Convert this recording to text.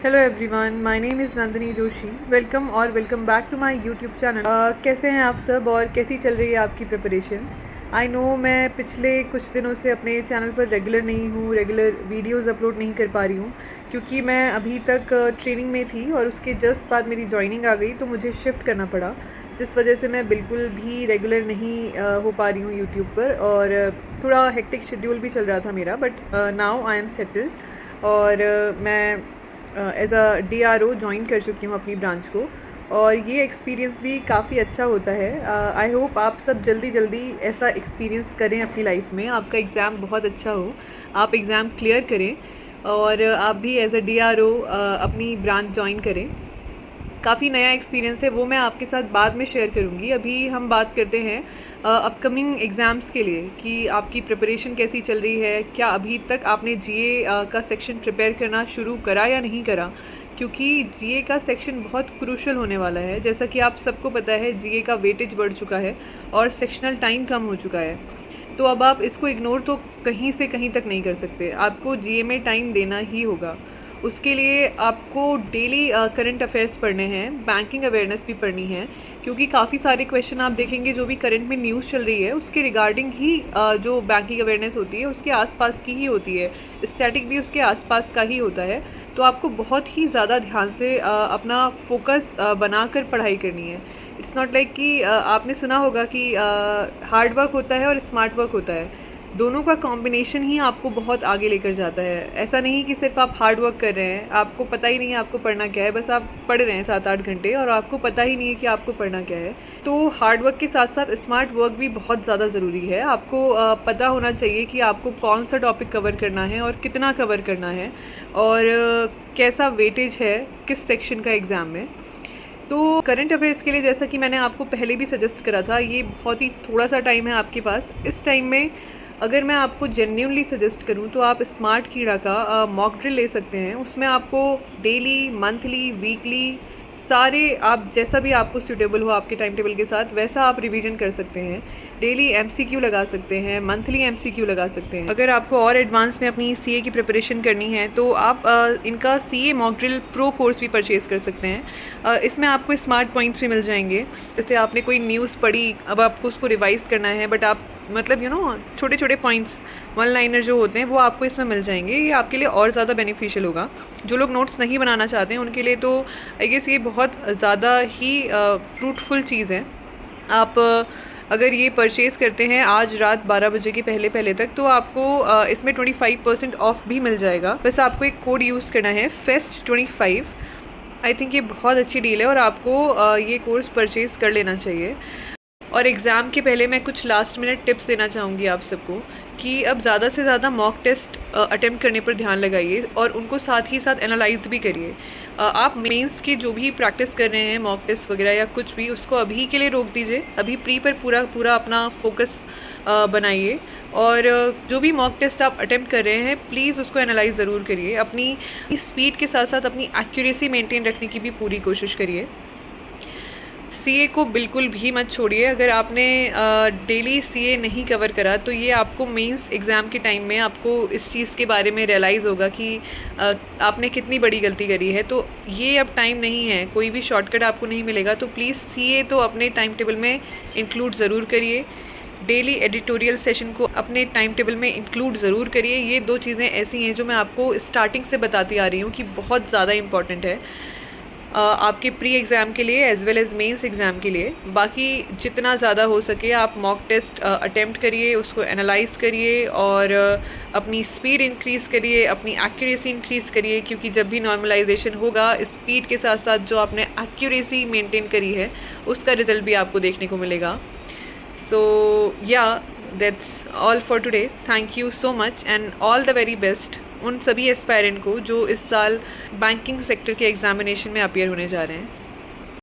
Hello everyone, my name is Nandini Joshi. Welcome back to my YouTube channel. कैसे हैं आप सब और कैसी चल रही है आपकी प्रिपरेशन? आई नो मैं पिछले कुछ दिनों से अपने चैनल पर रेगुलर नहीं हूँ, रेगुलर वीडियोस अपलोड नहीं कर पा रही हूँ क्योंकि मैं अभी तक ट्रेनिंग में थी और उसके जस्ट बाद मेरी जॉइनिंग आ गई तो मुझे शिफ्ट करना पड़ा, जिस वजह से मैं बिल्कुल भी रेगुलर नहीं हो पा रही हूँ यूट्यूब पर। और थोड़ा हेक्टिक शेड्यूल भी चल रहा था मेरा, but now I am settled और मैं एज अ DRO ज्वाइन कर चुकी हूँ अपनी ब्रांच को। और ये एक्सपीरियंस भी काफ़ी अच्छा होता है। आई होप आप सब जल्दी जल्दी ऐसा एक्सपीरियंस करें अपनी लाइफ में, आपका एग्ज़ाम बहुत अच्छा हो, आप एग्ज़ाम क्लियर करें और आप भी एज अ DRO अपनी ब्रांच ज्वाइन करें। काफ़ी नया एक्सपीरियंस है, वो मैं आपके साथ बाद में शेयर करूँगी। अभी हम बात करते हैं अपकमिंग एग्ज़ाम्स के लिए कि आपकी प्रिपरेशन कैसी चल रही है, क्या अभी तक आपने GA का सेक्शन प्रिपेयर करना शुरू करा या नहीं करा, क्योंकि GA का सेक्शन बहुत क्रूशल होने वाला है। जैसा कि आप सबको पता है, GA का वेटेज बढ़ चुका है और सेक्शनल टाइम कम हो चुका है, तो अब आप इसको इग्नोर तो कहीं से कहीं तक नहीं कर सकते, आपको GA में टाइम देना ही होगा। उसके लिए आपको डेली करंट अफेयर्स पढ़ने हैं, बैंकिंग अवेयरनेस भी पढ़नी है, क्योंकि काफ़ी सारे क्वेश्चन आप देखेंगे जो भी करंट में न्यूज़ चल रही है उसके रिगार्डिंग ही जो बैंकिंग अवेयरनेस होती है उसके आसपास की ही होती है, स्टैटिक भी उसके आसपास का ही होता है। तो आपको बहुत ही ज़्यादा ध्यान से अपना फोकस बनाकर पढ़ाई करनी है। इट्स नॉट लाइक कि आपने सुना होगा कि हार्ड वर्क होता है और स्मार्ट वर्क होता है, दोनों का कॉम्बिनेशन ही आपको बहुत आगे लेकर जाता है। ऐसा नहीं कि सिर्फ आप हार्ड वर्क कर रहे हैं, आपको पता ही नहीं है आपको पढ़ना क्या है, बस आप पढ़ रहे हैं 7-8 घंटे और आपको पता ही नहीं है कि आपको पढ़ना क्या है। तो हार्ड वर्क के साथ साथ स्मार्ट वर्क भी बहुत ज़्यादा ज़रूरी है। आपको पता होना चाहिए कि आपको कौन सा टॉपिक कवर करना है और कितना कवर करना है और कैसा वेटेज है किस सेक्शन का एग्ज़ाम में। तो करंट अफेयर्स के लिए, जैसा कि मैंने आपको पहले भी सजेस्ट करा था, ये बहुत ही थोड़ा सा टाइम है आपके पास। इस टाइम में अगर मैं आपको जेन्युइनली सजेस्ट करूं तो आप स्मार्ट कीड़ा का मॉक ड्रिल ले सकते हैं। उसमें आपको डेली, मंथली, वीकली सारे, आप जैसा भी आपको सूटेबल हो आपके टाइम टेबल के साथ वैसा आप रिवीजन कर सकते हैं। डेली MCQ लगा सकते हैं, मंथली MCQ लगा सकते हैं। अगर आपको और एडवांस में अपनी CA की प्रिपरेशन करनी है तो आप इनका CA mock drill pro course भी परचेज़ कर सकते हैं। इसमें आपको स्मार्ट पॉइंट्स भी मिल जाएंगे। जैसे आपने कोई न्यूज़ पढ़ी, अब आपको उसको रिवाइज़ करना है, बट आप मतलब छोटे छोटे पॉइंट्स, वन लाइनर जो होते हैं वो आपको इसमें मिल जाएंगे। ये आपके लिए और ज़्यादा बेनिफिशियल होगा। जो लोग नोट्स नहीं बनाना चाहते हैं उनके लिए तो आई गेस ये बहुत ज़्यादा ही फ्रूटफुल चीज़ है। आप अगर ये परचेज़ करते हैं आज रात 12 बजे के पहले पहले तक तो आपको इसमें 25% ऑफ भी मिल जाएगा। बस आपको एक कोड यूज़ करना है, FEST25। आई थिंक ये बहुत अच्छी डील है और आपको ये कोर्स परचेज़ कर लेना चाहिए। और एग्ज़ाम के पहले मैं कुछ लास्ट मिनट टिप्स देना चाहूँगी आप सबको कि अब ज़्यादा से ज़्यादा मॉक टेस्ट अटेम्प्ट करने पर ध्यान लगाइए और उनको साथ ही साथ एनालाइज भी करिए। आप मेंस की जो भी प्रैक्टिस कर रहे हैं, मॉक टेस्ट वगैरह या कुछ भी, उसको अभी के लिए रोक दीजिए। अभी प्री पर पूरा पूरा अपना फोकस बनाइए और जो भी मॉक टेस्ट आप अटेम्प्ट कर रहे हैं प्लीज़ उसको एनालाइज ज़रूर करिए। अपनी स्पीड के साथ साथ अपनी एक्यूरेसी मेंटेन रखने की भी पूरी कोशिश करिए। CA को बिल्कुल भी मत छोड़िए। अगर आपने डेली CA नहीं कवर करा तो ये आपको मेंस एग्ज़ाम के टाइम में आपको इस चीज़ के बारे में रियलाइज़ होगा कि आपने कितनी बड़ी गलती करी है। तो ये अब टाइम नहीं है, कोई भी शॉर्टकट आपको नहीं मिलेगा। तो प्लीज़ CA तो अपने टाइम टेबल में इंक्लूड ज़रूर करिए। डेली एडिटोरियल सेशन को अपने टाइम टेबल में इंक्लूड ज़रूर करिए। ये 2 चीज़ें ऐसी हैं जो मैं आपको स्टार्टिंग से बताती आ रही हूँ कि बहुत ज़्यादा इम्पॉर्टेंट है आपके प्री एग्ज़ाम के लिए as well as mains exam के लिए। बाकी जितना ज़्यादा हो सके आप मॉक टेस्ट अटेम्प्ट करिए, उसको एनालाइज करिए और अपनी स्पीड इंक्रीज़ करिए, अपनी एक्यूरेसी इंक्रीज़ करिए, क्योंकि जब भी नॉर्मलाइजेशन होगा स्पीड के साथ साथ जो आपने एक्यूरेसी मेंटेन करी है उसका रिज़ल्ट भी आपको देखने को मिलेगा। सो या that's all for today. Thank you so much and all the very best उन सभी एस्पायरेंट को जो इस साल बैंकिंग सेक्टर के एग्जामिनेशन में अपीयर होने जा रहे हैं।